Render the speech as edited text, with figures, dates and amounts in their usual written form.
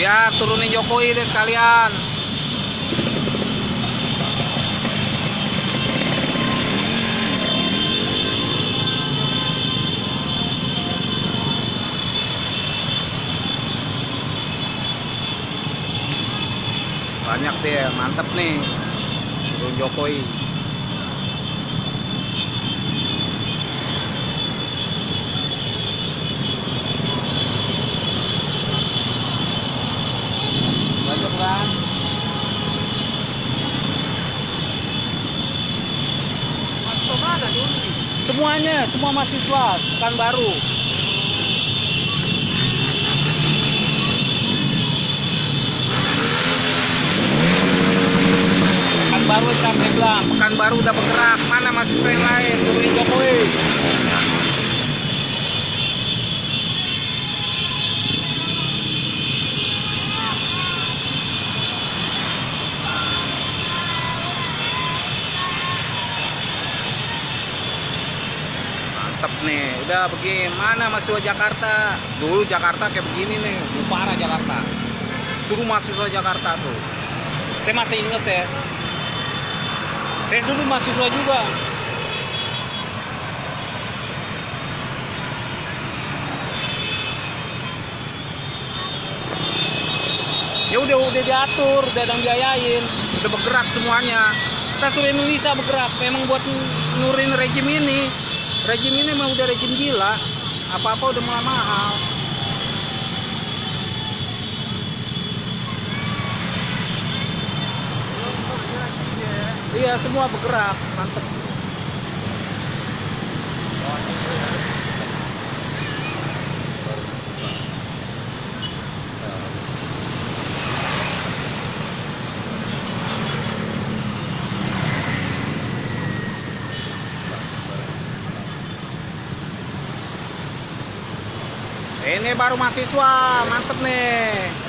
Ya, turunin Jokowi deh sekalian. Banyak deh, mantep nih. Turun Jokowi. Banyak kan? Mahasiswa mana dulu? Semuanya, semua mahasiswa Pekanbaru. Pekanbaru kami bilang, Pekanbaru udah bergerak. Mana mahasiswa yang lain? Turunin Jokowi. Mantep nih, udah bagaimana mahasiswa Jakarta? Dulu Jakarta kayak begini nih, parah Jakarta. Suruh mahasiswa Jakarta tuh. Saya masih ingat saya suruh mahasiswa juga. Ya udah diatur, udah biayain, udah bergerak semuanya. Kita suruh Indonesia bergerak, memang buat nurin rejim ini. Rejim ini memang udah rejim gila, apa-apa udah mulai mahal. Iya, semua bergerak, mantep. Ini baru mahasiswa, mantep nih.